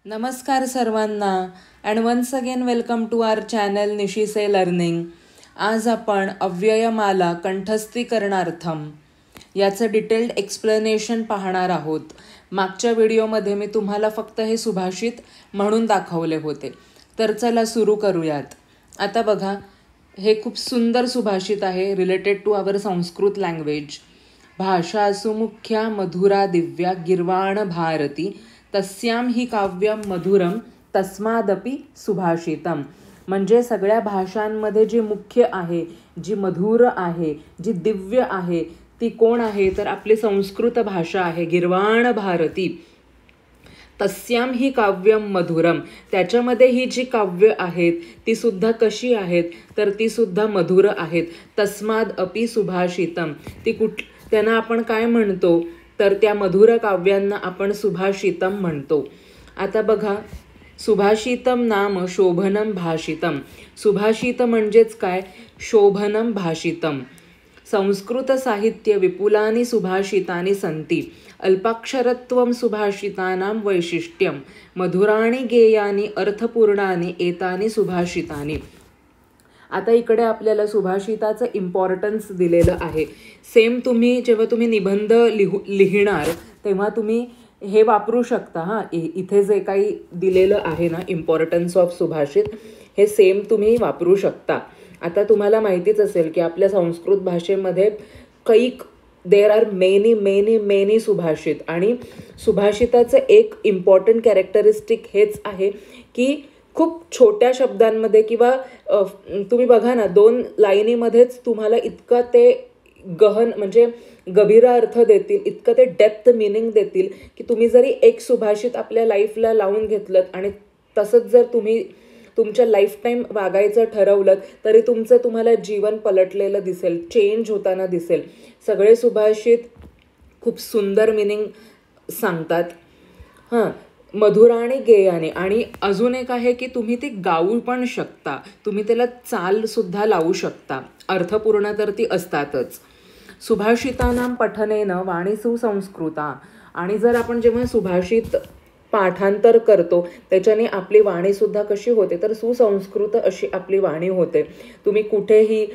नमस्कार सर्वांना and once again welcome to our channel निशिसे लर्निंग. आज आपण अव्ययमाला कंठस्थीकरणार्थम याचं डिटेल्ड एक्सप्लेनेशन पाहणार आहोत. मागच्या व्हिडिओमध्ये मी तुम्हाला फक्त हे सुभाषित म्हणून दाखवले होते. तर चला सुरू करूयात. आता बघा, हे खूप सुंदर सुभाषित आहे related to our Sanskrit language. भाषा सुमुख्या मधुरा दिव्या गिर्वाण भारती तस्याम ही काव्यम मधुरम तस्मादपि सुभाषितम. म्हणजे सगळ्या भाषांमध्ये जी मुख्य आहे, जी मधुर आहे, जी दिव्य आहे, ती कोण आहे तर आपली संस्कृत भाषा आहे. गिर्वाण भारती तस्याम ही काव्यम मधुरम. त्याच्यामध्ये ही जी काव्य आहेत ती सुद्धा कशी आहेत तर ती सुद्धा मधुर आहेत. तस्माद अपि सुभाषितम. त्यांना आपण काय म्हणतो तर त्या मधुर काव्यांना आपण सुभाषितम म्हणतो. आता बघा, सुभाषितम नाम शोभनम भाषितम. सुभाषित म्हणजेच काय? शोभनम भाषितम. संस्कृत साहित्य विपुलानि सुभाषितानि सन्ति. अल्पाक्षरत्वं सुभाषितानां वैशिष्ट्यं. मधुराणि गेयानि अर्थपूर्णानि एतानि सुभाषितानि. आता इकडे आपल्याला सुभाषिताचं इम्पॉर्टन्स दिलेलं आहे. सेम जेव्हा तुम्ही निबंध लिहिणार तेव्हा तुम्ही हे वापरू शकता. इथे जे काही दिलेलं आहे ना इम्पॉर्टन्स ऑफ सुभाषित, हे सेम तुम्ही वापरू शकता. आता तुम्हाला माहितीच असेल की आपल्या संस्कृत भाषेमध्ये there are many many many subhashit. आणि सुभाषिताचं एक इम्पॉर्टंट कॅरेक्टरिस्टिक हेच आहे की खूप छोट्या शब्दांमध्ये किंवा तुम्ही बघा ना 2 लाईनीमध्येच तुम्हाला इतकं ते गहन म्हणजे गभीर अर्थ देतील, इतकं ते डेप्थ मिनिंग देतील की तुम्ही जरी एक सुभाषित आपल्या लाईफला लावून घेतलं आणि तसंच जर तुम्ही तुमच्या लाईफ टाईम वागायचं ठरवलं तरी तुम्हाला जीवन पलटलेलं दिसेल, चेंज होताना दिसेल. सगळे सुभाषित खूप सुंदर मिनिंग सांगतात. मधुराणी गेयाने. आणि अजून एक आहे की तुम्ही ती गाऊ पण शकता, तुम्ही त्याला चालसुद्धा लावू शकता. अर्थपूर्ण तर ती असतातच. सुभाषितानां पठनेन वाणी सुसंस्कृता. आणि जर आपण जेव्हा सुभाषित पाठांतर करतो त्याच्याने आपली वाणीसुद्धा कशी होते तर सुसंस्कृत अशी आपली वाणी होते. तुम्ही कुठेही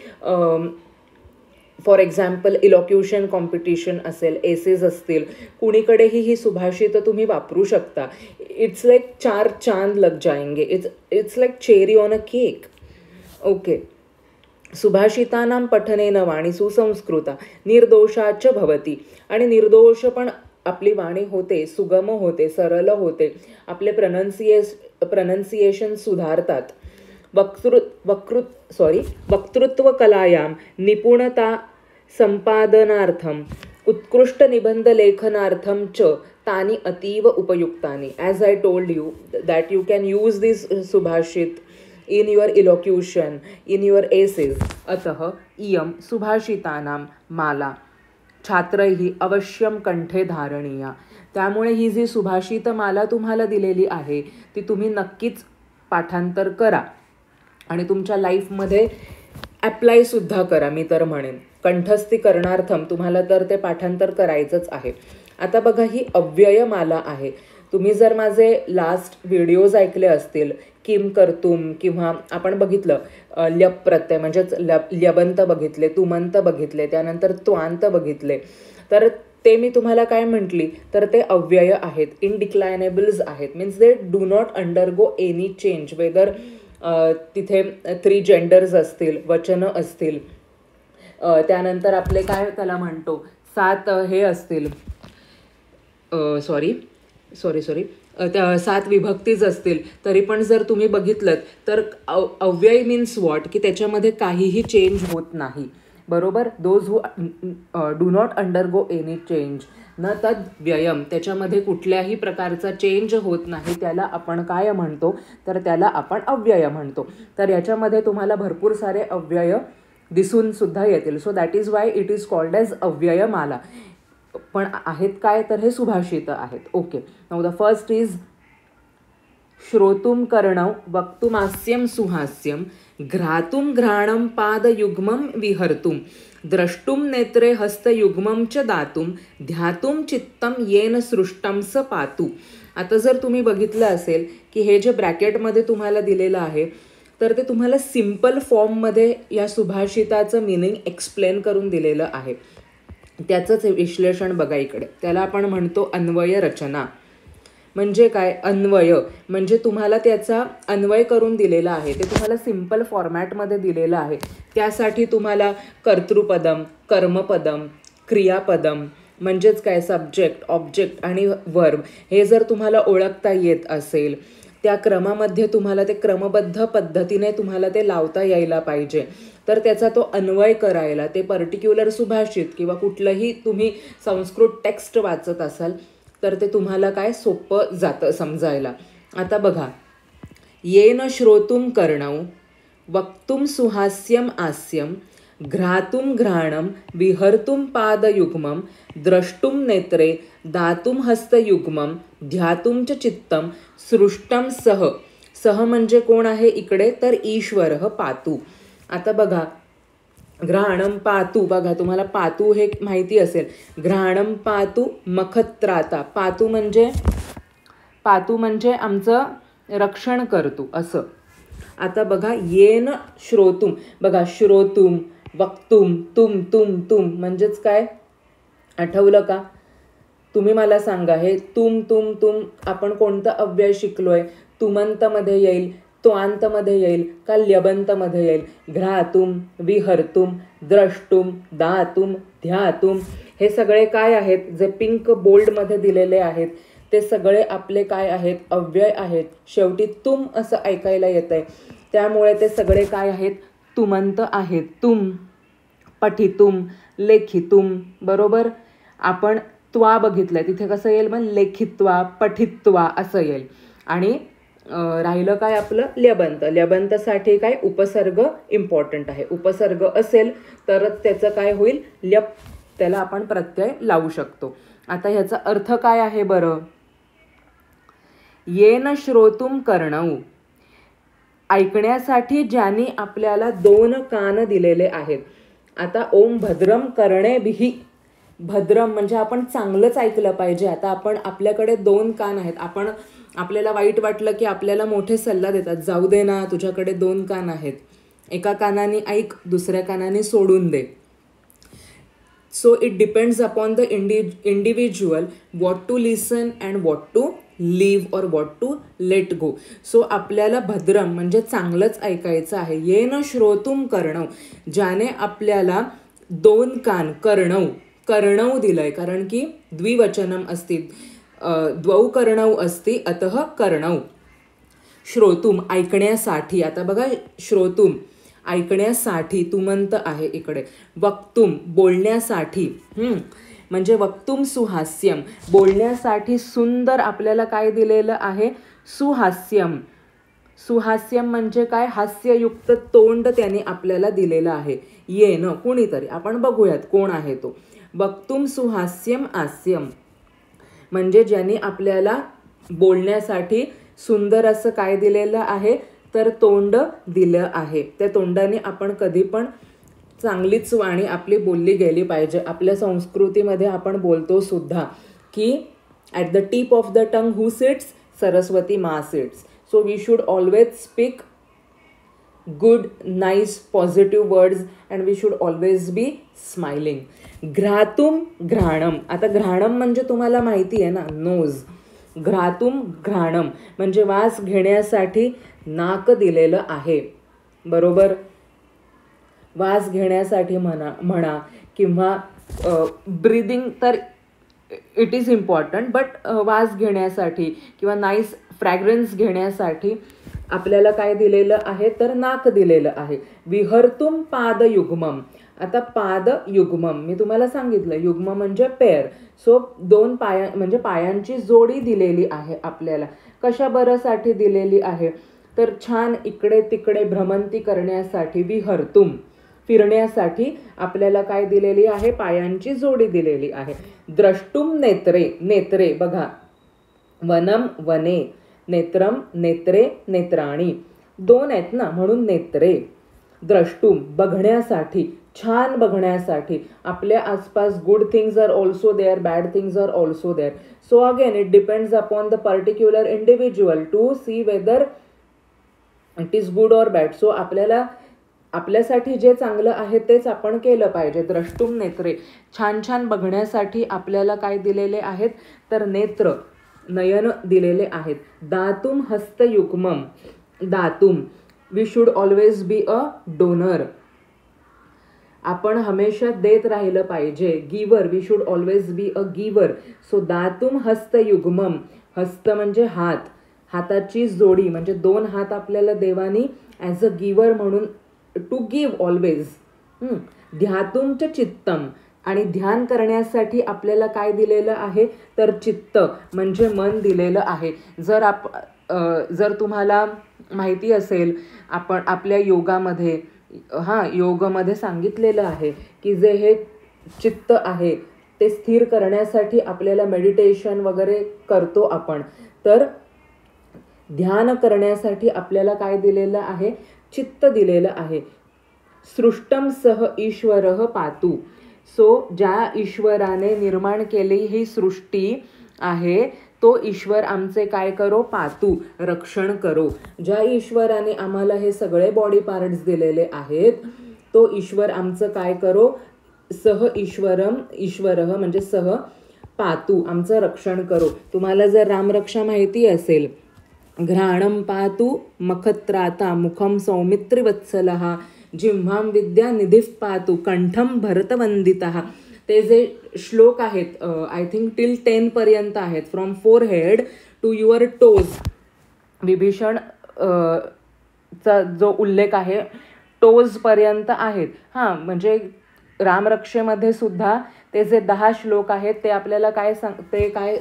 फॉर एक्झाम्पल इलॉक्युशन कॉम्पिटिशन असेल, एसेस असतील, कुणीकडेही ही सुभाषित तुम्ही वापरू शकता. इट्स लाईक 4 चांद लग जाएंगे. It's like cherry on a cake. Okay. सुभाषितानां पठनेन वाणी सुसंस्कृता निर्दोषाच भवती. आणि निर्दोष पण आपली वाणी होते, सुगम होते, सरळ होते. आपले प्रनन्सिएशन सुधारतात. वक्तृत्व कलायां निपुणता संपादनार्थम उत्कृष्ट निबंध लेखनार्थम च तानि अतीव उपयुक्तानि. As I told you that you can use this subhashit in your elocution, in your essays. अतः इयं सुभाषितानां माला छात्रैः अवश्यम कंठे धारणीया. त्यामुळे ही जी सुभाषित माला तुम्हाला दिलेली आहे ती तुम्ही नक्कीच पाठांतर करा आणि तुमच्या लाईफमध्ये ॲप्लायसुद्धा करा. मी तर म्हणेन कंठस्थीकरणार्थम तुम्हाला तर ते पाठांतर करायचंच आहे. आता बघा, ही अव्ययमाला आहे. तुम्ही जर माझे लास्ट व्हिडिओज ऐकले असतील, किम कर्तुम किंवा आपण बघितलं ल्यप प्रत्यय म्हणजेच ल्यबंत बघितले, तुमंत बघितले, त्यानंतर त्वांत बघितले, तर ते मी तुम्हाला काय म्हटली तर ते अव्यय आहेत, इनडिक्लायनेबल्स आहेत. Means they do not undergo any change. Whether तिथे 3 जेंडर्स असतील, वचनं असतील, त्यानंतर आपले काय त्याला म्हणतो 7 हे असतील, सॉरी 7 विभक्तीज असतील, तरी पण जर तुम्ही बघितलं तर अव्यय मीन्स वॉट की त्याच्यामध्ये काहीही चेंज होत नाही. बरोबर. Those who do not undergo any change न तद व्ययम. त्याच्यामध्ये कुठल्याही प्रकारचा चेंज होत नाही, त्याला आपण काय म्हणतो तर त्याला आपण अव्यय म्हणतो. तर याच्यामध्ये तुम्हाला भरपूर सारे अव्यय दिसून सुद्धा येतील. So that is why it is called as अव्ययमाला. पण आहेत काय तर हे सुभाषित आहेत. Okay. Now the first is श्रोतुम कर्णव वक्तुमास्यम सुहास्यम घ्रातुम घ्राणम पादयुग्मम विहर्तुम द्रष्टुम नेत्रे हस्तयुग्मम च दातुम ध्यातुम चित्तम येन सृष्टम स पातू. आता जर तुम्ही बघितलं असेल की हे जे ब्रॅकेटमध्ये तुम्हाला दिलेलं आहे तर ते तुम्हाला सिम्पल फॉर्ममध्ये या सुभाषिताचं मिनिंग एक्सप्लेन करून दिलेलं आहे. त्याचंच विश्लेषण बघा इकडे. त्याला आपण म्हणतो अन्वय रचना. म्हणजे काय? अन्वय म्हणजे तुम्हाला त्याचा अन्वय करून दिलेला आहे, ते तुम्हाला सिम्पल फॉर्मॅटमध्ये दिलेलं आहे. त्यासाठी तुम्हाला कर्तृपदम, कर्मपदम, क्रियापदम म्हणजेच काय सब्जेक्ट, ऑब्जेक्ट आणि वर्ब हे जर तुम्हाला ओळखता येत असेल, त्या क्रमामध्ये तुम्हाला ते क्रमबद्ध पद्धतीने तुम्हाला ते लावता यायला पाहिजे. तर त्याचा तो अन्वय करायला ते पर्टिक्युलर सुभाषित किंवा कुठलंही तुम्ही संस्कृत टेक्स्ट वाचत असाल तर ते तुम्हाला काय सोपं जातं समजायला. आता बघा, येन श्रोतुम कर्णौ वक्तुम सुहास्यम आस्यम घ्रातुम घ्राणम विहर्तुम पादयुग्मम द्रष्टुम नेत्रे दातुम हस्तयुग्मम ध्यातुम च चित्तम सृष्टम सह. सह म्हणजे कोण आहे इकडे? तर ईश्वरः पातू. आता बघा, घ्राणम पातू, बघा तुम्हाला पातू हे माहिती असेल. घ्राणम पातू मखत्राता. पातू म्हणजे आमचं रक्षण करतो असं. आता बघा, येन श्रोतुम, बघा श्रोतुम, वक्तुम, तुम तुम तुम म्हणजेच काय? आठवलं का? तुम्ही मला सांगा, हे तुम तुम तुम आपण कोणतं अव्यय शिकलोय? तुमंतमध्ये येईल, त्वांतमध्ये येईल का ल्यबंतमध्ये येईल? घ्रातुम, विहर्तुम, द्रष्टुम, दातुम, ध्यातुम हे सगळे काय आहेत? जे पिंक बोल्डमध्ये दिलेले आहेत ते सगळे आपले काय आहेत? अव्यय आहेत. शेवटी तुम असं ऐकायला येत आहे, त्यामुळे ते सगळे काय आहेत? तुमंत आहेत. तुम, पठितुम, लेखितुम, बरोबर. आपण त्वा बघितलंय, तिथे कसं येईल? मग लेखित्वा, पठित्वा असं येईल. आणि राहिलं काय आपलं? ल्यबंत. ल्यबंतसाठी काय? उपसर्ग इम्पॉर्टंट आहे. उपसर्ग असेल तरच त्याचं काय होईल? ल्यप, त्याला आपण प्रत्यय लावू शकतो. आता ह्याचा अर्थ काय आहे बरं? येन श्रोतुम कर्णौ, ऐकण्यासाठी ज्यांनी आपल्याला 2 कान दिलेले आहेत. आता ओम भद्रम कर्णेभिः, भद्रम म्हणजे आपण चांगलंच ऐकलं पाहिजे. आता आपल्याकडे 2 कान आहेत. आपल्याला वाईट वाटलं की आपल्याला मोठे सल्ला देतात, जाऊ दे ना, तुझ्याकडे 2 कान आहेत, एका कानाने ऐक, दुसऱ्या कानाने सोडून दे. So it depends upon the individual what to listen and what to leave और what to let go. So आपल्याला भद्रम म्हणजे चांगलंच ऐकायचं आहे. येन श्रोतुम कर्णौ, ज्याने आपल्याला 2 कान, कर्णौ दिलंय, कारण की द्विवचनम अस्ति, द्वौ कर्णौ अस्ति, अतः कर्णौ. श्रोतुम ऐकण्यासाठी. आता बघा, श्रोतुम ऐकण्यासाठी, तुमंत आहे इकडे. वक्तुम बोलण्यासाठी, म्हणजे वक्तुम सुहास्यम बोलण्यासाठी सुंदर आपल्याला काय दिलेलं आहे? सुहास्यम. सुहास्यम म्हणजे काय? हास्ययुक्त तोंड त्याने आपल्याला दिलेलं आहे. येन कुणीतरी, आपण बघूयात कोण आहे तो. वक्तुम सुहास्यम आस्यम म्हणजे ज्यांनी आपल्याला बोलण्यासाठी सुंदर असं काय दिलेलं आहे? तर तोंड दिलं आहे. त्या तोंडाने आपण कधी पण चांगलीच वाणी आपली बोलली गेली पाहिजे. आपल्या संस्कृतीमध्ये आपण बोलतो सुद्धा की at the tip of the tongue who sits, Saraswati Ma sits. So we should always speak good, nice, positive words and we should always be smiling. घ्रातुम घ्राणम. आता घ्राणम म्हणजे तुम्हाला माहिती आहे ना, नोज. घ्रातुम घ्राणम म्हणजे वास घेण्यासाठी नाक दिलेलं आहे, बरोबर. वास घेण्यासाठी म्हणा किंवा ब्रीदिंग तर इट इज इम्पॉर्टंट, बट वास घेण्यासाठी किंवा नाईस फ्रॅग्रन्स घेण्यासाठी आपल्याला काय दिलेलं आहे? तर नाक दिलेलं आहे. विहर्तुम पादयुग्मम. आता पादयुग्मम मी तुम्हाला सांगितलं, युग्म म्हणजे पेअर. सो 2 म्हणजे पायांची जोडी दिलेली आहे आपल्याला. कशा बरंसाठी दिलेली आहे? तर छान इकडे तिकडे भ्रमंती करण्यासाठी. विहर्तुम फिरण्यासाठी आपल्याला काय दिलेली आहे? पायांची जोडी दिलेली आहे. द्रष्टुम नेत्रे, नेत्रे बघा, वनम वने, नेत्रम नेत्रे नेत्राणी. दोन आहेत ना, म्हणून नेत्रे. द्रष्टुम बघण्यासाठी, छान बघण्यासाठी. आपल्या आसपास good things are also there, bad things are also there. So again it depends upon the particular individual to see whether it is good or bad. So आपल्यासाठी जे चांगलं आहे तेच आपण केलं पाहिजे. द्रष्टुम नेत्रे, छान छान बघण्यासाठी आपल्याला काय दिलेले आहेत, तर नेत्र, नयन दिलेले आहेत. दातुम हस्तयुग्मम, दातुम, we should always be a donor. आपण हमेशा देत राहिलं पाहिजे. Giver, we should always be a giver. So Datum हस्तयुग्मम, हस्त म्हणजे हात, हाताची जोडी म्हणजे दोन हात आपल्याला देवानी ॲज अ गिवर म्हणून टू गिव्ह ऑलवेज. ध्यातुम च चित्तम, आणि ध्यान करण्यासाठी आपल्याला काय दिलेलं आहे, तर चित्त म्हणजे मन दिलेलं आहे. जर तुम्हाला माहिती असेल, आपण आपल्या योगामध्ये योगामध्ये सांगितलेलं आहे की जे हे चित्त आहे ते स्थिर करण्यासाठी आपल्याला मेडिटेशन वगैरे करतो आपण. तर ध्यान करण्यासाठी आपल्याला काय दिलेलं आहे, चित्त दिलेलं आहे. सृष्टम सह ईश्वरः पातु. सो ज्या ईश्वराने निर्माण केली ही सृष्टी आहे तो ईश्वर आमचे काय करो, पातू, रक्षण करो. ज्या ईश्वराने आम्हाला हे सगळे बॉडी पार्ट्स दिलेले आहेत तो ईश्वर आमचं काय करो, सह ईश्वरः म्हणजे सह पातू, आमचं रक्षण करो. तुम्हाला जर रामरक्षा माहिती असेल, घ्राणम पातु मखत्राता मुखम सौमित्रिवत्सलः जिह्वां विद्या निधिः पातु कंठम भरतवंदितः. ते जे श्लोक आहेत आय थिंक टिल 10 पर्यंत आहेत. From forehead to your toes. Vibhishana चा जो उल्लेख आहे टोज पर्यंत आहेत. म्हणजे रामरक्षेमध्ये सुद्धा ते जे 10 श्लोक आहेत ते आपल्याला काय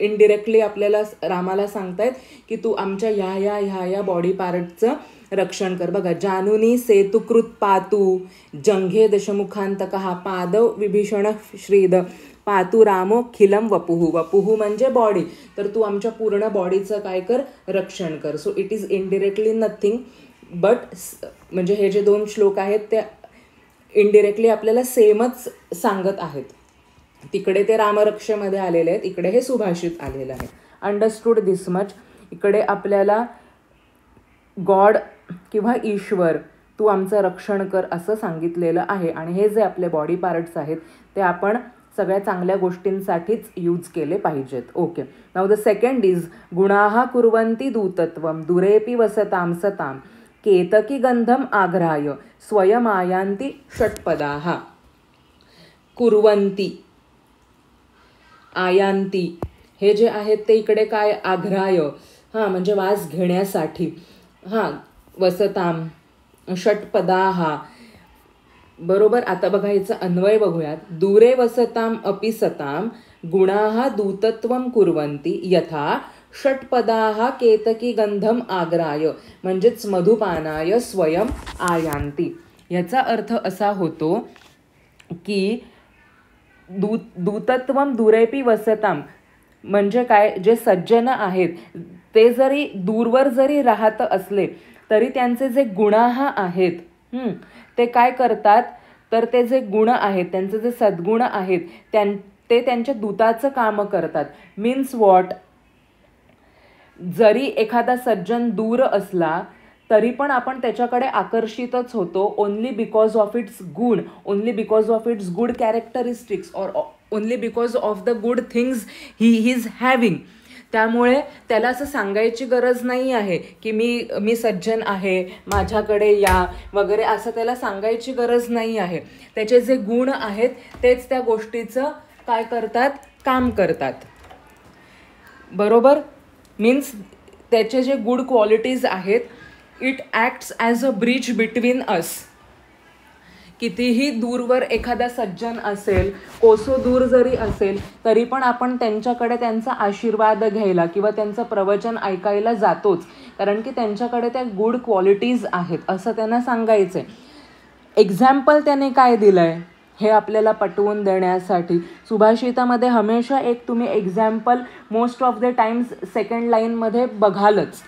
इनडिरेक्टली आपल्याला रामाला सांगतायत की तू आमच्या ह्या बॉडी पार्टचं रक्षण कर. बघा, जानुनी सेतुकृत पातू जंघे दशमुखांतकः पादव विभीषण श्रीद पातू रामो खिलम वपुहू. वपुहू म्हणजे बॉडी, तर तू आमच्या पूर्ण बॉडीचं काय कर, रक्षण कर. So it is indirectly nothing but म्हणजे हे जे 2 श्लोक आहेत ते इनडिरेक्टली आपल्याला सेमच सांगत आहेत. तिकडे ते रामरक्षेमध्ये आलेले आहेत, इकडे हे सुभाषित आलेलं आहे. अंडरस्टूड दिस मच. इकडे आपल्याला गॉड किंवा ईश्वर तू आमचं रक्षण कर असं सांगितलेलं आहे. आणि हे जे आपले बॉडी पार्ट्स आहेत ते आपण सगळ्या चांगल्या गोष्टींसाठीच यूज केले पाहिजेत. Okay, now the second is गुणाः कुर्वन्ति दूतत्वं दुरेपि वसतां सतां केतकी गंधम आघ्राय स्वयमायांती षट्पदाः. कुर्वन्ति, आयांती, हे जे आहेत ते इकडे काय, आघ्राय, म्हणजे वास घेण्यासाठी. वसताम, षट्पदाः. बरोबर. आता बघा याचं अन्वय बघूयात. दूरे वसताम अपि सताम गुणाः दूतत्वं कुर्वन्ति यथा षट्पदाः केतकी गंधम आग्राय, म्हणजेच मधुपानाय स्वयं आयांती. याचा अर्थ असा होतो की दूतत्वं दुरेपी वसताम म्हणजे काय, जे सज्जन आहेत ते जरी दूरवर जरी राहत असले तरी त्यांचे जे गुणाः आहेत ते काय करतात, तर ते जे गुण आहेत त्यांचे जे सद्गुण आहेत ते त्यांच्या दूताचं काम करतात. मीन्स वॉट, जरी एखादा सज्जन दूर असला तरी पण आपण त्याच्याकडे आकर्षितच होतो. Only because of its good, only because of its good characteristics or only because of the good things he is having. त्यामुळे त्याला असं सांगायची गरज नाही आहे की मी सज्जन आहे, माझ्याकडे या वगैरे, असं त्याला सांगायची गरज नाही आहे. त्याचे जे गुण आहेत तेच त्या गोष्टीचं काय करतात, काम करतात. बरोबर. मीन्स त्याचे जे गुड क्वालिटीज आहेत, it acts as a bridge between us. कितीही दूरवर एखादा सज्जन असेल, कोसो दूर जरी असेल तरी पण आपण त्यांच्याकडे त्यांचा आशीर्वाद घ्यायला किंवा त्यांचं प्रवचन ऐकायला जातोच, कारण की त्यांच्याकडे त्या गुड क्वालिटीज आहेत असं त्यांना सांगायचं आहे. एक्झाम्पल त्याने काय दिलं आहे हे आपल्याला पटवून देण्यासाठी सुभाषितामध्ये हमेशा एक तुम्ही example most of the times second लाईनमध्ये बघालच.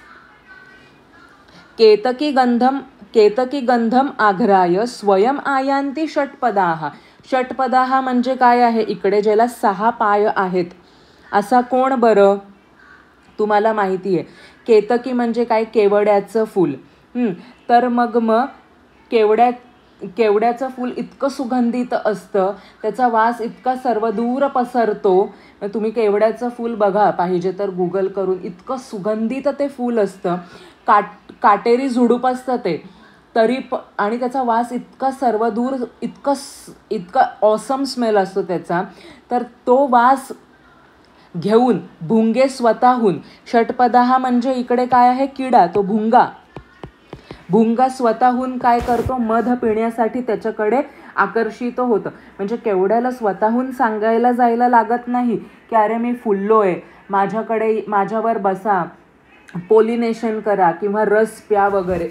केतकी गंधम आघ्राय स्वयं आयांती षटपदाः. षटपदाः म्हणजे काय आहे? इकडे ज्याला 6 पाय आहेत असा कोण बरं? तुम्हाला माहिती आहे केतकी म्हणजे काय? केवड्याचं फूल. तर मग केवड्याचं फूल इतकं सुगंधित असतं, त्याचा वास इतका सर्वदूर पसरतो. तुम्ही केवड्याचं फूल बघा पाहिजे तर गुगल करून, इतकं सुगंधित ते फूल असतं. काटेरी झुडूप असतं ते तरी आणि त्याचा वास इतका सर्वदूर, इतका ऑसम स्मेल असतो त्याचा. तर तो वास घेऊन भुंगे स्वतःहून, षटपदाः म्हणजे इकडे काय आहे? किडा, तो भुंगा स्वतःहून काय करतो? मध पिण्यासाठी त्याच्याकडे आकर्षित होतं. म्हणजे केवड्याला स्वतःहून सांगायला जायला लागत नाही की अरे मी फुललोय, माझ्यावर बसा, पोलिनेशन करा किंवा रस प्या वगैरे.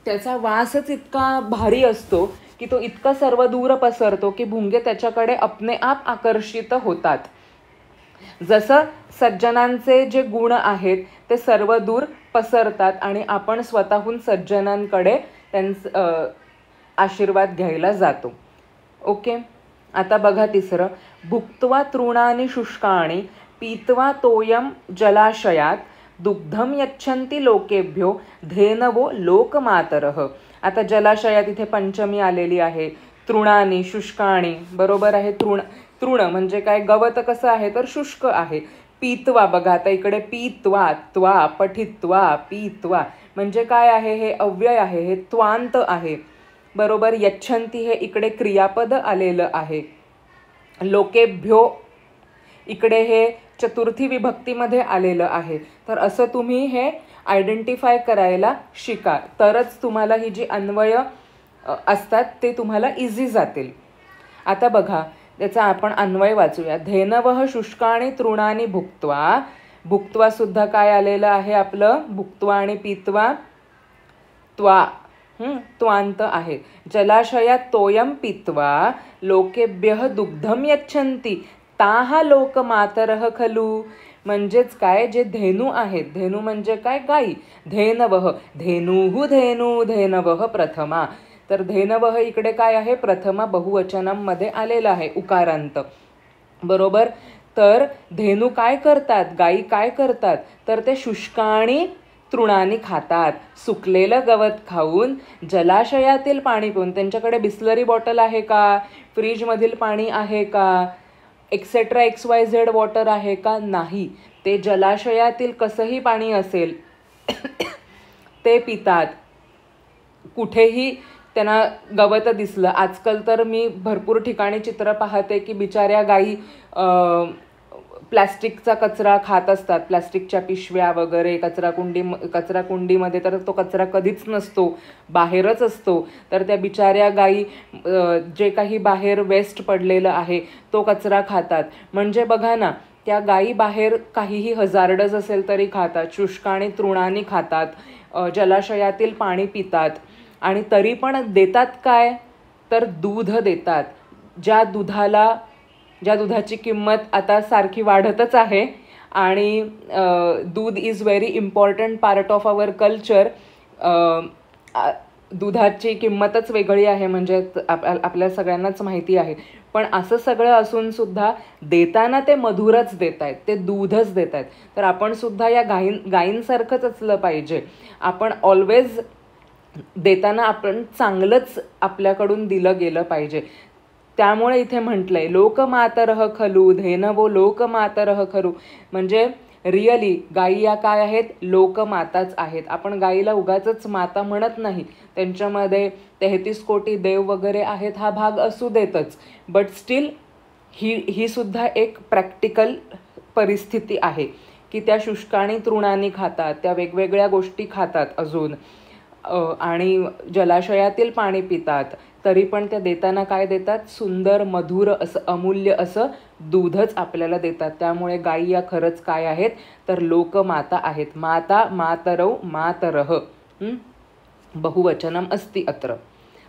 त्याचा वासच इतका भारी असतो की तो इतका सर्वदूर पसरतो की भुंगे त्याच्याकडे अपने आप आकर्षित होतात. जसं सज्जनांचे जे गुण आहेत ते सर्वदूर पसरतात आणि आपण स्वतःहून सज्जनांकडे त्यांचं आशीर्वाद घ्यायला जातो. ओके, आता बघा तिसरं. भुक्त्वा तृणानि शुष्काणि पीत्वा तोयम जलाशयात दुग्धम यच्छन्ति लोकेभ्यो धेनवो लोकमातरः. आता जलाशयात इथे पंचमी आलेली आहे. तृणानी, शुष्काणी, बरोबर आहे. तृण म्हणजे काय? गवत कसं आहे तर शुष्क आहे. पीत्वा बघा आता इकडे पीत्वा, त्वा, पठित्वा, पीत्वा म्हणजे काय आहे? हे अव्यय आहे, हे त्वांत आहे, बरोबर. यच्छन्ति हे इकडे क्रियापद आलेलं आहे. लोकेभ्यो इकडे हे चतुर्थी विभक्तीमध्ये आलेलं आहे. तर असं तुम्ही हे आयडेंटिफाय करायला शिका, तरच तुम्हाला ही जी अन्वय असतात ते तुम्हाला इझी जातील. आता बघा त्याचा आपण अन्वय वाचूया. धेनवः शुष्काणि तृणानि भुक्त्वा. भुक्त्वा सुद्धा काय आलेलं आहे आपलं? भुक्त्वा आणि पीत्वा त्वांत आहे. जलाशयात तोयम पीत्वा लोकेभ्यः दुग्धम यच्छन्ति ताः लोकमातरः खलु. म्हणजेच काय? जे धेनू आहेत, धेनू म्हणजे काय? गाई. धेनवः, धेनवः प्रथमा. तर धेनवः इकडे काय आहे? प्रथमा बहुवचनांमध्ये आलेला आहे, उकारांत, बरोबर. तर धेनू काय करतात? गाई काय करतात? तर ते शुष्काणी तृणानी खातात. सुकलेलं गवत खाऊन, जलाशयातील पाणी पिऊन. त्यांच्याकडे बिस्लरी बॉटल आहे का? फ्रीजमधील पाणी आहे का? एक्सेट्रा XYZ वॉटर आहे का? नाही. ते जलाशयातील कसंही पाणी असेल ते पितात. कुठेही त्यांना गवत दिसलं. आजकाल तर मी भरपूर ठिकाणी चित्र पाहते की बिचाऱ्या गाई प्लॅस्टिकचा कचरा खात असतात. प्लॅस्टिकच्या पिशव्या वगैरे, कचरा कुंडीमध्ये तर तो कचरा कधीच नसतो, बाहेरच असतो. तर त्या बिचाऱ्या गाई जे काही बाहेर वेस्ट पडलेलं आहे तो कचरा खातात. म्हणजे बघा ना, त्या गाई बाहेर काहीही हजार्डस असेल तरी खातात, शुष्काणी तृणानी खातात, जलाशयातील पाणी पितात आणि तरी पण देतात काय? तर दूध देतात. ज्या दुधाची किंमत आता सारखी वाढतच आहे आणि दूध is very important part of our culture. दुधाची किंमतच वेगळी आहे म्हणजे आपल्या सगळ्यांनाच माहिती आहे. पण असं सगळं असून सुद्धा देताना ते मधुरच देत आहेत, ते दूधच देत आहेत. तर आपण सुद्धा या गायींसारखंच असलं पाहिजे. आपण ऑलवेज देताना आपण चांगलंच आपल्याकडून दिलं गेलं पाहिजे. त्यामुळे इथे म्हटलंय लोकमातरः खलु, धेनवो लोकमातरः खलु. म्हणजे रिअली गायी या काय आहेत? लोकमाताच आहेत. आपण गायीला उगाचच माता म्हणत नाही. त्यांच्यामध्ये 33 कोटी देव वगैरे आहेत हा भाग असू देतच, बट स्टील ही सुद्धा एक प्रॅक्टिकल परिस्थिती आहे की त्या शुष्काणी तृणानी खातात, त्या वेगवेगळ्या गोष्टी खातात अजून, आणि जलाशयातील पाणी पितात. तरी पण त्या देताना काय देतात? सुंदर, मधुर असं, अमूल्य असं दूधच आपल्याला देतात. त्यामुळे गायी या खरंच काय आहेत? तर लोकमाता आहेत. माता, मातरौ, मातरः बहुवचनम अस्ति अत्र.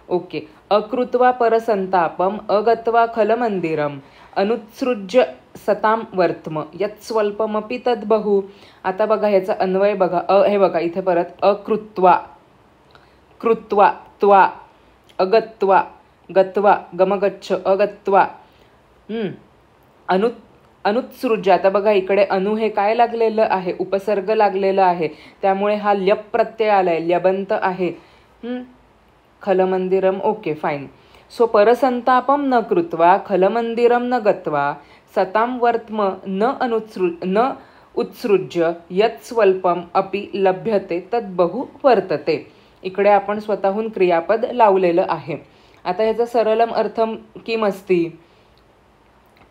ओके. अकृत्वा परसंतापम अगत्वा खलमंदिरम अनुत्सृज्य सताम वर्त्म यत् स्वल्पमपि तद्बहु. आता बघा ह्याचा अन्वय बघा. हे बघा इथे परत अकृत्वा, कृत्वा, त्वा, अगत्वा, गत्वा, गमगच्छ, अगत्वा, अनुत्सृज्य. आता बघा इकडे अनु हे काय लागलेलं आहे, उपसर्ग लागलेलं आहे, त्यामुळे हा ल्यप प्रत्यय आलाय, ल्यबंत आहे. खलमंदिरम. Okay fine. सो परसंतापम न कृत्वा खलमंदिरम न गत्वा सताम वर्त्म न उत्सृज्य यत् स्वल्पम अपि लभ्यते तद् बहु वर्तते. इकडे आपण स्वतःहून क्रियापद लावलेलं आहे. आता ह्याचा सरलम अर्थम किम अस्ति.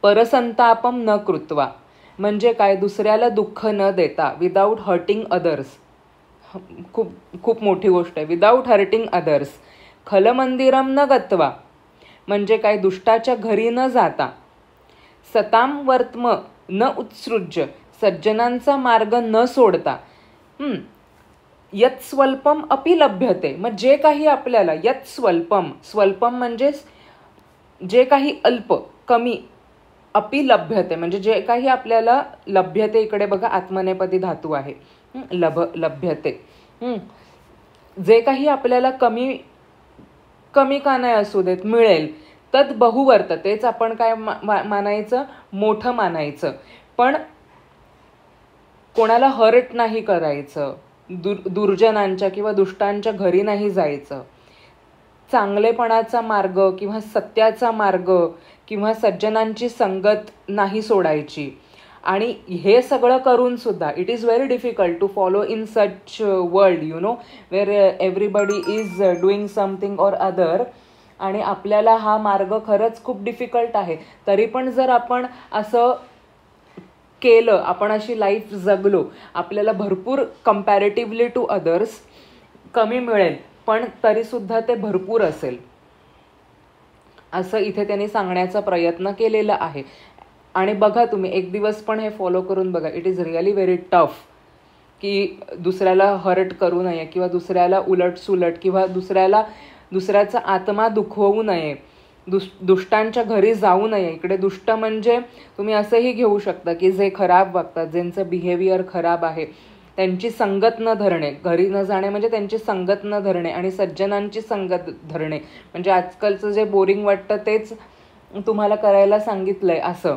परसंतापम न कृत्वा म्हणजे काय, दुसऱ्याला दुःख न देता, विदाऊट हर्टिंग अदर्स. खूप खूप मोठी गोष्ट आहे, विदाऊट हर्टिंग अदर्स. खलमंदिरम न गत्वा म्हणजे काय, दुष्टाच्या घरी न जाता. सताम वर्त्म न उत्सृज्य सज्जनांचा मार्ग न सोडता. यत् स्वल्पम अपि लभ्यते. मग जे काही आपल्याला, यत् स्वल्पम, स्वल्पम म्हणजे जे काही अल्प, कमी, अपि लभ्यते म्हणजे जे काही आपल्याला लभ्यते. इकडे बघा आत्मनेपदी धातू आहे, लभ्यते. जे काही आपल्याला कमी कमी का नाही असू देत, मिळेल, तद बहु वर्ततेच आपण काय मानायचं, मोठं मानायचं. पण कोणाला हर्ट नाही करायचं, दुर्जनांच्या किंवा दुष्टांच्या घरी नाही जायचं. चांगलेपणाचा मार्ग किंवा सत्याचा मार्ग किंवा सज्जनांची संगत नाही सोडायची. आणि हे सगळं करून सुद्धा it is very difficult to follow in such world, you know, where everybody is doing something or other. आणि आपल्याला हा मार्ग खरंच खूप डिफिकल्ट आहे. तरी पण जर आपण असं केलं, आपण अशी लाईफ जगलो, आपल्याला भरपूर कम्पॅरेटिव्हली टू अदर्स कमी मिळेल, पण तरीसुद्धा ते भरपूर असेल, असं इथे त्यांनी सांगण्याचा प्रयत्न केलेला आहे. आणि बघा तुम्ही एक दिवस पण हे फॉलो करून बघा. It is really very tough की दुसऱ्याला हर्ट करू नये किंवा दुसऱ्याला उलटसुलट किंवा दुसऱ्याचा आत्मा दुखवू नये, दुष्टांच्या घरी जाऊ नये. इकडे दुष्ट म्हणजे तुम्ही असंही घेऊ शकता की जे खराब वागतात, ज्यांचं बिहेवियर खराब आहे, त्यांची संगत न धरणे. घरी न जाणे म्हणजे त्यांची संगत न धरणे आणि सज्जनांची संगत धरणे. म्हणजे आजकालचं जे बोरिंग वाटतं तेच तुम्हाला करायला सांगितलंय असं,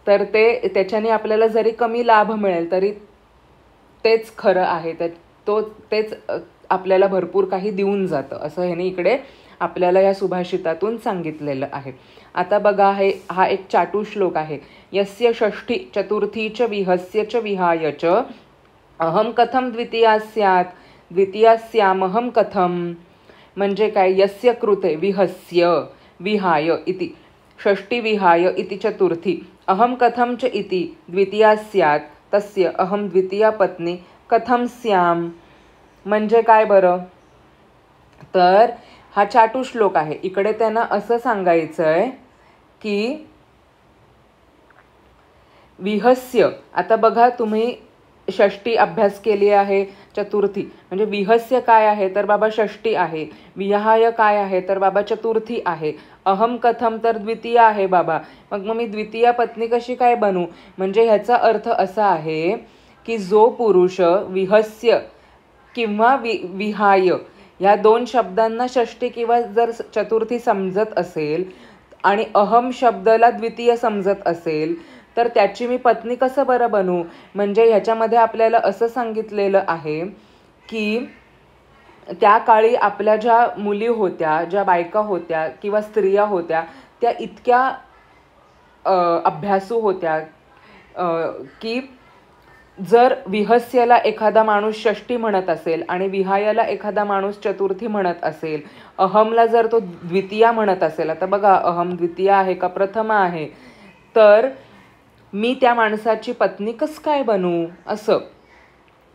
तर त्याच्याने आपल्याला जरी कमी लाभ मिळेल तरी तेच खरं आहे, तेच आपल्याला भरपूर काही देऊन जातं, असं ह्याने इकडे आपल्याला या सुभाषितातून सांगितलेलं आहे. आता बघा, हा एक चाटू श्लोक आहे. यस्य षष्ठी चतुर्थी च विहस्य च विहाय च अहम कथम द्वितीया स्यात् द्वितीया स्यामहम कथम. म्हणजे काय, यस्य कृते विहस्य विहाय इति षष्ठी विहाय इति चतुर्थी अहम कथम च इति द्वितीया स्यात् तस्य अहम द्वितीया पत्नी कथम स्याम. म्हणजे काय बरं, तर हा चाटू श्लोक आहे. इकडे त्यांना असं सांगायचंय की विहस्य, आता बघा तुम्ही षष्टी अभ्यास केली आहे, चतुर्थी म्हणजे विहस्य काय आहे तर बाबा षष्टी आहे, विहाय काय आहे तर बाबा चतुर्थी आहे, अहम कथम तर द्वितीय आहे बाबा. मग मी द्वितीय पत्नी कशी काय बनू. म्हणजे ह्याचा अर्थ असा आहे की जो पुरुष विहस्य किंवा विहाय ह्या दोन शब्दांना षष्टी किंवा जर चतुर्थी समजत असेल आणि अहम शब्दाला द्वितीय समजत असेल तर त्याची मी पत्नी कसं बरं बनू. म्हणजे ह्याच्यामध्ये आपल्याला असं सांगितलेलं आहे की त्या काळी आपल्या ज्या मुली होत्या, ज्या बायका होत्या किंवा स्त्रिया होत्या, त्या इतक्या अभ्यासू होत्या की जर विहस्यला एखादा माणूस षष्टी म्हणत असेल आणि विहायाला एखादा माणूस चतुर्थी म्हणत असेल, अहमला जर तो द्वितीया म्हणत असेल, आता बघा अहम द्वितीया आहे का प्रथमा आहे, तर मी त्या माणसाची पत्नी कसं काय बनू असं.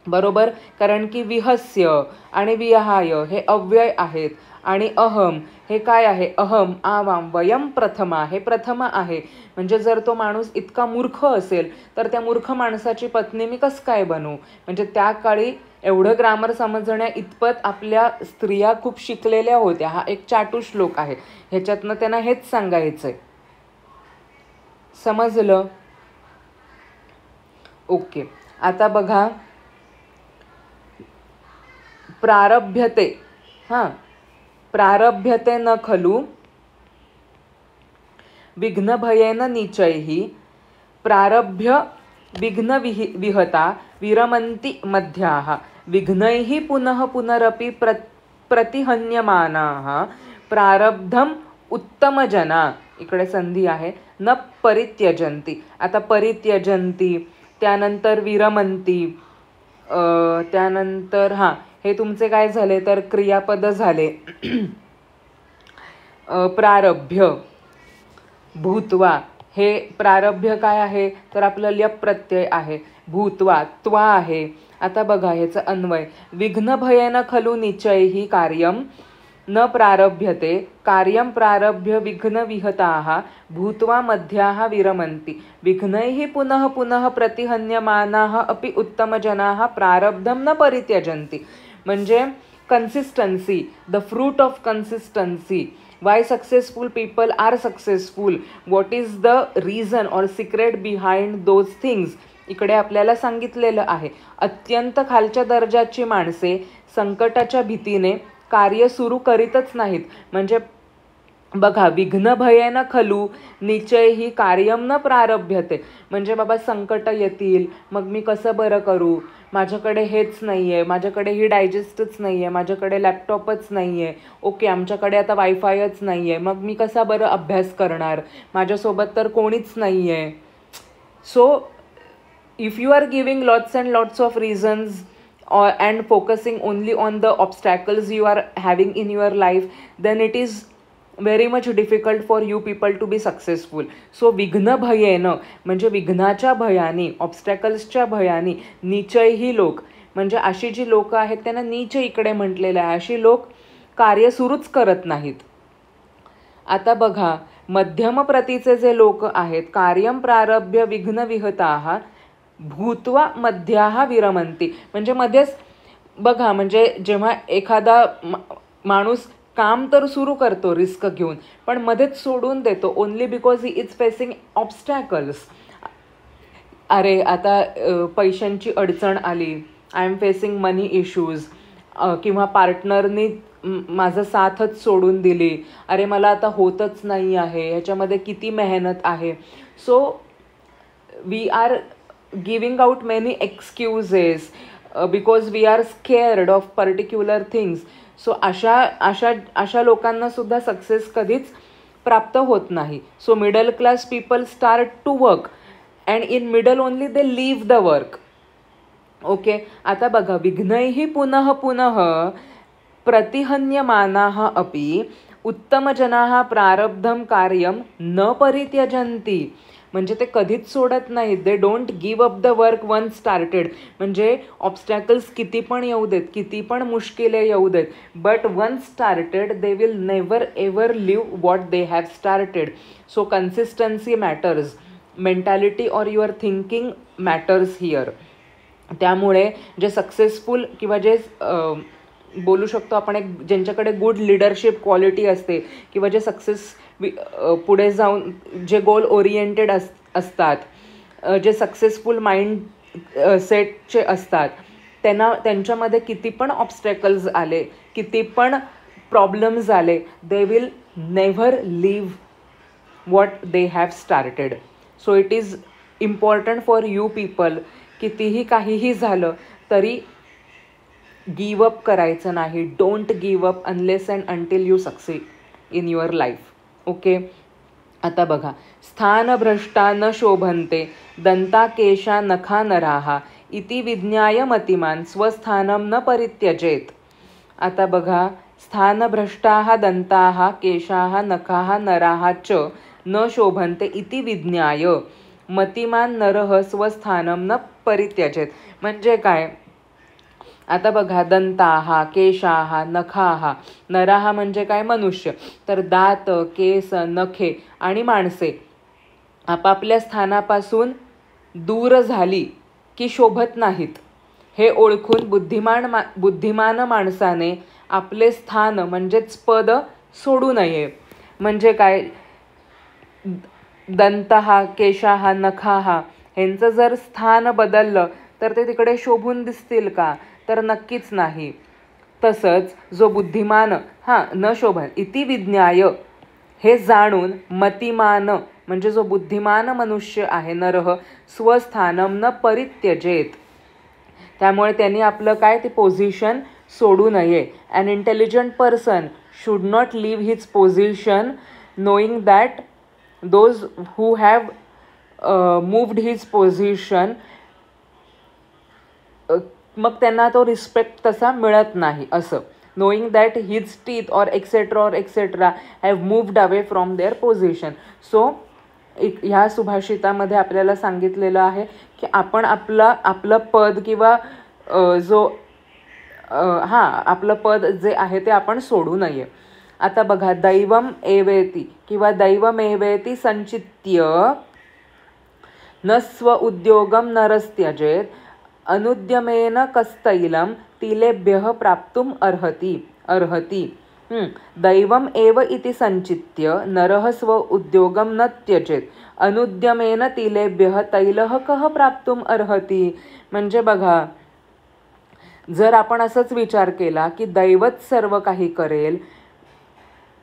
बरोबर, कारण की विहस्य आणि विहाय हे अव्यय आहेत आणि अहम हे काय आहे, अहम आवाम वयम प्रथमा हे प्रथम आहे. म्हणजे जर तो माणूस इतका मूर्ख असेल तर त्या मूर्ख माणसाची पत्नी मी कसं काय बनू. म्हणजे त्या काळी एवढं ग्रामर समजण्या इतपत आपल्या स्त्रिया खूप शिकलेल्या होत्या. हा एक चाटू श्लोक आहे, ह्याच्यातनं त्यांना हेच सांगायचंय. समजलं? ओके. आता बघा, प्रारभ्यते प्रारभ्यते न खलु विघ्नभयेन नीचैः प्रारभ्य विघ्न विहता विरमन्ति मध्याः विघ्नैः पुनः पुनरपि प्रतिहन्यमानाः प्रारब्धम उत्तमजना, इकडे संधी आहे, न परित्यजन्ति. आता परित्यजन्ति, त्यानंतर विरमन्ति, त्यानंतर हे तुमचे काय झाले तर क्रियापद झाले. प्रारभ्य भूत्वा, हे प्रारभ्य काय आहे तर आपलं ल्यप प्रत्यय आहे. भूत्वा त्वा आहे. आता बघा ह्याचं अन्वय, विघ्नभयेन खलु निचैः कार्यं न प्रारभ्यते कार्यं प्रारभ्य विघ्नविहताः भूत्वा मध्याः विरमन्ति विघ्नैः पुनः पुनः प्रतिहन्यमानाः अपि उत्तमजनाः प्रारब्धं न परित्यजन्ति. म्हणजे consistency, the fruit of consistency. Why successful people are successful? What is the reason or secret behind those things? इकडे आपल्याला सांगितलेलं आहे. अत्यंत खालच्या दर्जाची माणसे संकटाच्या भीतीने कार्य सुरू करीतच नाहीत. म्हणजे बघा, विघ्नभयेन खलु निचैः कार्यं न प्रारभ्यते. म्हणजे बाबा संकट येतील, मग मी कसं बरं करू, माझ्याकडे हेच नाही आहे, माझ्याकडे ही डायजेस्टच नाही आहे, माझ्याकडे लॅपटॉपच नाही आहे, ओके आमच्याकडे आता वायफायच नाही आहे, मग मी कसा बरं अभ्यास करणार, माझ्यासोबत तर कोणीच नाही आहे. So if you are giving lots and lots of reasons and focusing only on the obstacles you are having in your life, then it is very much difficult for you people to be successful. So विघ्न भयेन म्हणजे विघ्नाच्या भयाने, ऑब्स्टॅकल्सच्या भयाने, नीचही लोक म्हणजे अशी जी लोक आहेत त्यांना नीच इकडे म्हटलेलं आहे. अशी लोक कार्य सुरूच करत नाहीत. आता बघा, मध्यम प्रतीचे जे लोक आहेत, कार्यम प्रारभ्य विघ्न विहताः भूत्वा मध्याः विरमन्ति. म्हणजे मध्येच बघा, म्हणजे जेव्हा एखादा माणूस काम तर सुरू करतो रिस्क घेऊन, पण मध्येच सोडून देतो only because he is facing obstacles. अरे आता पैशांची अडचण आली, I am facing money issues, किंवा पार्टनरनी माझं साथच सोडून दिली, अरे मला आता होतच नाही आहे, ह्याच्यामध्ये किती मेहनत आहे. So we are giving out many excuses because we are scared of particular things. So अशा लोकांना सुद्धा सक्सेस कधीच प्राप्त होत नाही. So middle class people start to work and in middle only they leave the work. Okay. आता बघा, विघ्नैः पुनः पुनः प्रतिहन्यमानाः अपि उत्तमजनाः प्रारब्धं कार्यं न परित्यजन्ति. म्हणजे ते कधीच सोडत नाहीत. They don't give up the work one started. म्हणजे ऑब्स्टॅकल्स किती पण येऊ देत, किती पण मुश्किले येऊ देत, but one started they will never ever leave what they have started. So consistency matters, mentality or your thinking matters here. त्यामुळे जे सक्सेसफुल किंवा जे बोलू शकतो आपण एक ज्यांच्याकडे गुड लिडरशिप क्वालिटी असते किंवा जे सक्सेस पुढे जाऊन जे गोल ओरिएंटेड असतात, जे सक्सेसफुल माइंड सेटचे असतात, त्यांच्यामध्ये किती पण ऑब्स्टॅकल्स आले, किती पण प्रॉब्लेम्स आले, they will never leave what they have started. So it is important for you people, कितीही काहीही झालं तरी गिव अप करायचं नाही. Don't give up unless and until you succeed in your life. Okay. आता बघा, स्थानभ्रष्टा न शोभन्ते दंता केशा नखा नराः इति विज्ञाय मतिमान स्वस्थानं न परित्यजेत. आता बघा, स्थानभ्रष्टाः दंताः केशाः नखाः नराः च न शोभन्ते इति विज्ञाय मतिमान नरः स्वस्थानं न परित्यजेत. म्हणजे काय, आता बघा, दंताहा, केशाहा, नखाहा. नराहा म्हणजे काय? मनुष्य. तर दात, केस, नखे आणि माणसे आपापल्या स्थानापासून दूर झाली की शोभत नाहीत, हे ओळखून बुद्धिमान माणसाने आपले स्थान म्हणजेच पद सोडू नये. म्हणजे काय? दंतहा, केशाहा, नखाहा ह्यांचं जर स्थान बदललं तर ते तिकडे शोभून दिसतील का? तर नक्कीच नाही. तसंच जो बुद्धिमान न शोभन इति विज्ञाय, हे जाणून मतिमान म्हणजे जो बुद्धिमान मनुष्य आहे नरह स्वस्थानम न परित्यजेत, त्यामुळे त्यांनी आपलं काय ते पोझिशन सोडू नये. An intelligent person should not leave his position knowing that those who have moved his position, मग त्यांना तो रिस्पेक्ट तसा मिळत नाही असं. knowing that his teeth or etc have moved away from their position. So ह्या सुभाषितामध्ये आपल्याला सांगितलेलं आहे की आपण आपलं पद किंवा आपलं पद जे आहे ते आपण सोडू नये. आता बघा, दैवम एवेती किंवा दैवमेवेती संचित्य न स्व उद्योगम नरस्त्यजेत अनुद्यमेन कस्तैलम तिलेभ्यः प्राप्तुम अर्हति. दैवम एव इति संचित्य नरः स्व उद्योगम न त्यजेत अनुद्यमेन तिलेभ्यः तैलः कः प्राप्तुम अर्हति. म्हणजे बघा, जर आपण असंच विचार केला की दैवत सर्व काही करेल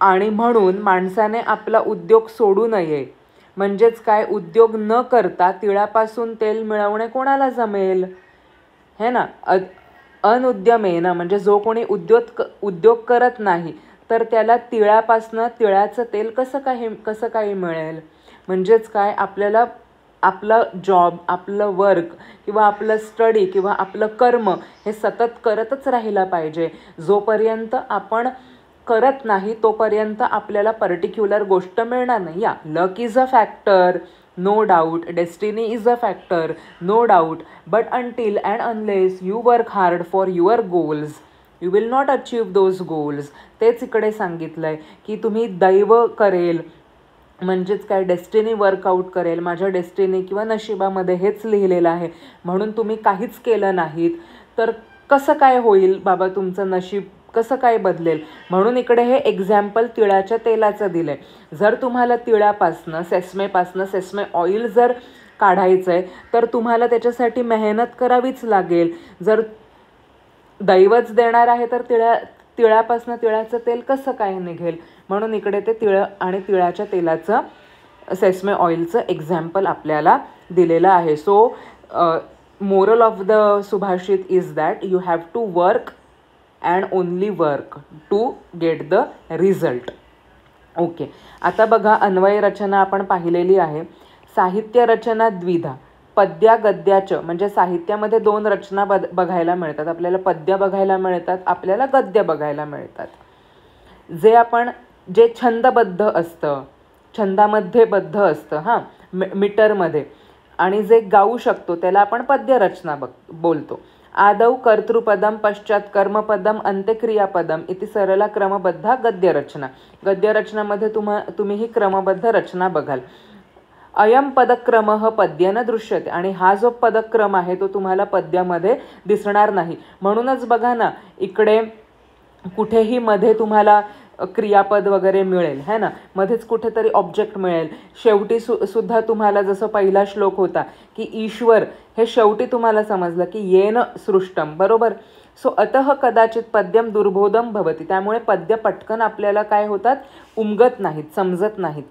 आणि म्हणून माणसाने आपला उद्योग सोडू नये, म्हणजेच काय? उद्योग न करता तिळापासून तेल मिळवणे कोणाला जमेल? है ना. अनुद्यमेन म्हणजे जो कोणी उद्योग करत नाही तर त्याला तिळापासनं तिळाचं तेल कसं काही मिळेल? म्हणजेच काय? आपल्याला आपलं जॉब, आपलं वर्क किंवा आपलं स्टडी किंवा आपलं कर्म हे सतत करतच राहिला पाहिजे. जोपर्यंत आपण करत नाही तोपर्यंत आपल्याला पर्टिक्युलर गोष्ट मिळणार नाही. या luck is a factor, no doubt, destiny is a factor, no doubt, but until and unless you work hard for your goals, you will not achieve those goals. तेच इकडे सांगितलंय की तुम्ही दैव करेल म्हणजेच काय? डेस्टिनी वर्कआउट करेल. माझ्या डेस्टिनी किंवा नशिबामध्ये हेच लिहिलेलं आहे म्हणून तुम्ही काहीच केलं नाहीत तर कसं काय होईल बाबा? तुमचं नशीब कसं काय बदलेल? म्हणून इकडे हे एक्झाम्पल तिळाच्या तेलाचं दिलंय. जर तुम्हाला तिळापासनं सेस्मे ऑइल जर काढायचं आहे तर तुम्हाला त्याच्यासाठी मेहनत करावीच लागेल. जर दैवच देणार आहे तर तिळापासनं तिळाचं तेल कसं काय निघेल? म्हणून इकडे ते तिळ आणि तिळाच्या तेलाचं सेस्मे ऑइलचं एक्झाम्पल आपल्याला दिलेलं आहे. So moral of the subhashit is that you have to work and only work to get the result. Okay. आता बघा, अन्वय रचना आपण पाहिलेली आहे. साहित्य रचना द्विधा, पद्या गद्याचं म्हणजे साहित्यामध्ये 2 रचना बघायला मिळतात आपल्याला. पद्य बघायला मिळतात, आपल्याला गद्य बघायला मिळतात. जे छंदबद्ध असतं, छंदामध्ये बद्ध असतं मीटरमध्ये, आणि जे गाऊ शकतो त्याला आपण पद्यरचना बोलतो. आदौ कर्तृपदम पश्चात कर्मपदम अंत्यक्रियापदम इति सरला क्रमबद्धा गद्यरचना. गद्यरचनामध्ये तुम्ही ही क्रमबद्ध रचना बघाल. अयम पदक्रम पद्येन दृश्यते, आणि हा जो पदक्रम आहे तो तुम्हाला पद्यामध्ये दिसणार नाही. म्हणूनच बघा ना, इकडे कुठेही मध्ये तुम्हाला क्रियापद वगैरे मिळेल, है ना, मध्येच कुठेतरी ऑब्जेक्ट मिळेल. शेवटी सुद्धा तुम्हाला जसं पहिला श्लोक होता की ईश्वर, हे शेवटी तुम्हाला समजलं की येन सृष्टम, बरोबर. सो अतः कदाचित पद्यम दुर्बोधम भवती, त्यामुळे पद्य पटकन आपल्याला काय होतात? उमगत नाहीत, समजत नाहीत.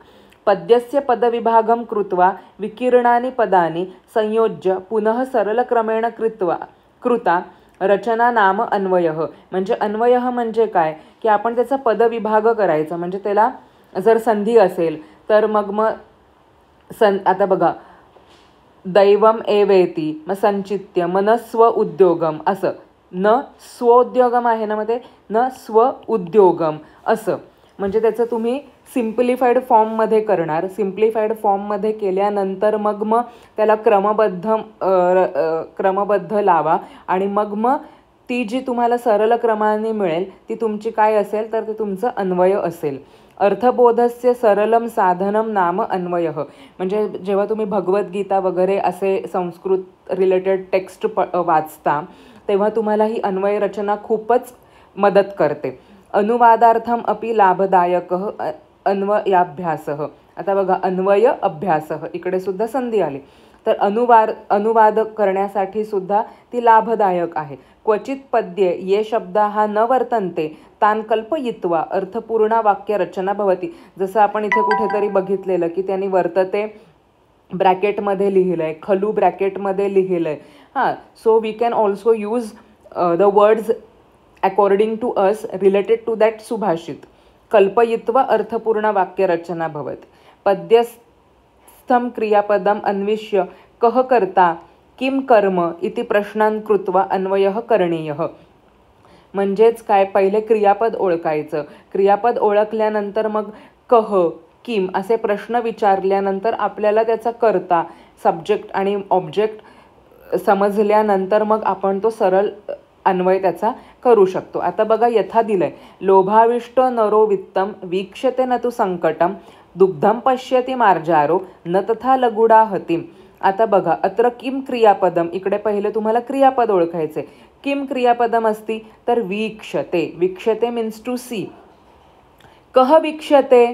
पद्यस्य पदविभागम कृत्वा विकीर्णानि पदानि संयोज्य पुनः सरलक्रमेण कृता रचना नाम अन्वयः. म्हणजे अन्वयः म्हणजे काय? की आपण त्याचा पदविभाग करायचा. म्हणजे त्याला जर संधी असेल तर मग आता बघा, दैवम एवेती, मग संचित्य, मग न स्व उद्योगम, असं न स्वोद्योगम आहे ना, मध्ये न स्व उद्योगम असं. म्हणजे त्याचं तुम्ही सिम्प्लिफाईड फॉर्ममध्ये करणार. सिम्प्लिफाईड फॉर्ममध्ये केल्यानंतर मग त्याला क्रमबद्ध लावा आणि मग ती जी तुम्हाला सरळ क्रमाने मिळेल ती तुमची काय असेल तर ते तुमचं अन्वय असेल. अर्थबोधस्य सरलम साधनम नाम अन्वयः. म्हणजे जेव्हा तुम्ही भगवद्गीता वगैरे असे संस्कृत रिलेटेड टेक्स्ट वाचता तेव्हा तुम्हाला ही अन्वय रचना खूपच मदत करते. अनुवादार्थम अपि लाभदायकः अन्वयाभ्यासः. आता बघा, अन्वय अभ्यासः इकडे सुद्धा संधी आली. तर अनुवाद करण्यासाठी सुद्धा ती लाभदायक आहे. क्वचित पद्ये ये शब्दाः न वर्तन्ते तान कल्पयित्वा अर्थपूर्णा वाक्यरचना भवति. जसं आपण इथे कुठेतरी बघितलेलं की त्यांनी वर्तते ब्रॅकेटमध्ये लिहिलंय, खलू ब्रॅकेटमध्ये लिहिलंय. So we can also use the words according to us related to that subhashit. कल्पयित्वा अर्थपूर्ण वाक्यरचना भवति. पद्यस्थं क्रियापदम अन्विष्य कः कर्ता किम कर्म इति प्रश्नान् कृत्वा अन्वयः करणीयः. म्हणजेच काय, पहिले क्रियापद ओळखायचं. क्रियापद ओळखल्यानंतर मग कह किम असे प्रश्न विचारल्यानंतर आपल्याला त्याचा कर्ता, सब्जेक्ट आणि ऑब्जेक्ट समजल्यानंतर मग आपण तो सरळ अन्वय त्याचा करू शकतो. आता बघा, यथा दिलंय, लोभाविष्ट नरो वित्तम वीक्षते न तु संकटम दुग्धम पश्यति मार्जारो न तथा लगुडा हतिम. आता बघा, अत्र किम क्रियापदम, इकडे पहिले तुम्हाला क्रियापद ओळखायचे. किम क्रियापदम असती तर वीक्षते. वीक्षते मीन्स टू सी. कह वीक्षते,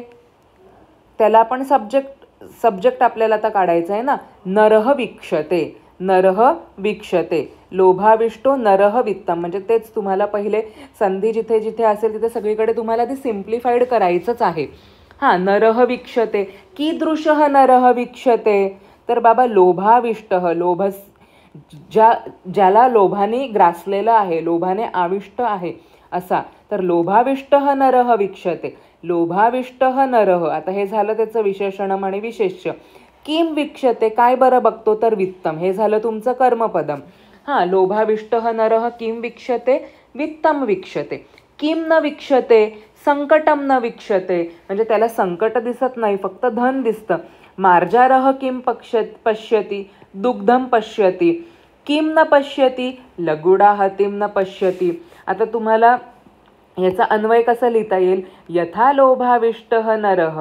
त्याला आपण सब्जेक्ट आपल्याला आता काढायचं आहे ना. नरह वीक्षते, नरह वीक्षते. लोभाविष्टो नरह वित्तम, म्हणजे तेच तुम्हाला पहिले संधी जिथे जिथे असेल तिथे सगळीकडे तुम्हाला ती सिम्प्लिफाईड करायचंच आहे. नरह वीक्षते. कीदृशः नरह वीक्षते, तर बाबा लोभाविष्टः, ज्याला लोभाने ग्रासलेलं आहे, लोभाने आविष्ट आहे असा. तर लोभाविष्टः नरह वीक्षते. लोभाविष्टः नरह, आता हे झालं त्याचं विशेषणम आणि विशेष्य. किम वीक्षते, काय बरं बघतो तर वित्तम, हे झालं तुमचं कर्मपदम. लोभाविष्टः नरः किम वीक्षते, वित्तम वीक्षते. किम न वीक्षते, संकटम न वीक्षते, म्हणजे त्याला संकट दिसत नाही, फक्त धन दिसतं. मार्जारः किम पश्यति, दुग्धम पश्यति. किम न पश्यति, लगुडा हतिम न पश्यति. आता तुम्हाला याचा अन्वय कसा लिहिता येईल, यथा लोभाविष्टः नरः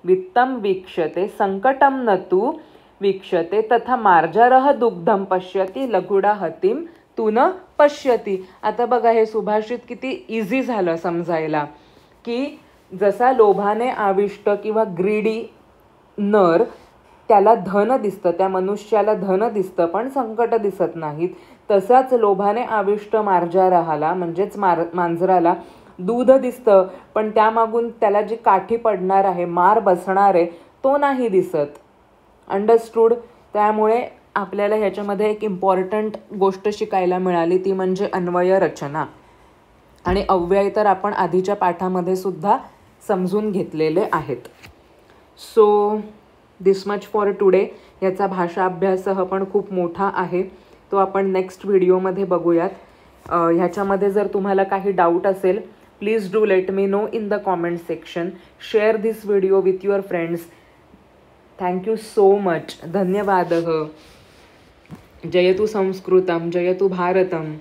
वित्तम वीक्षते संकटम न तु वीक्षते तथा मार्जारः दुग्धम पश्यति लगुडा हतिम तु न पश्यति. आता बघा, हे सुभाषित किती इझी झालं समजायला, की जसा लोभाने आविष्ट किंवा ग्रीडी नर, त्याला धन दिसतं, त्या मनुष्याला धन दिसतं पण संकट दिसत नाहीत, तसाच लोभाने आविष्ट मार्जाराला म्हणजेच मांजराला दूध दिसतं पण त्यामागून त्याला जी काठी पडणार आहे, मार बसणार आहे, तो नाही दिसत. अंडरस्टूड. त्यामुळे आपल्याला ह्याच्यामध्ये एक इम्पॉर्टंट गोष्ट शिकायला मिळाली, ती म्हणजे अन्वय रचना. आणि अव्यय तर आपण आधीच्या पाठामध्ये सुद्धा समजून घेतलेले आहेत. So this much for today. याचा भाषा अभ्यासह पण खूप मोठा आहे, तो आपण नेक्स्ट व्हिडिओमध्ये बघूयात. ह्याच्यामध्ये जर तुम्हाला काही डाऊट असेल, please do let me know in the comment section. Share this video with your friends. Thank you so much. धन्यवादः. जयतु संस्कृतम, जयतु भारतम.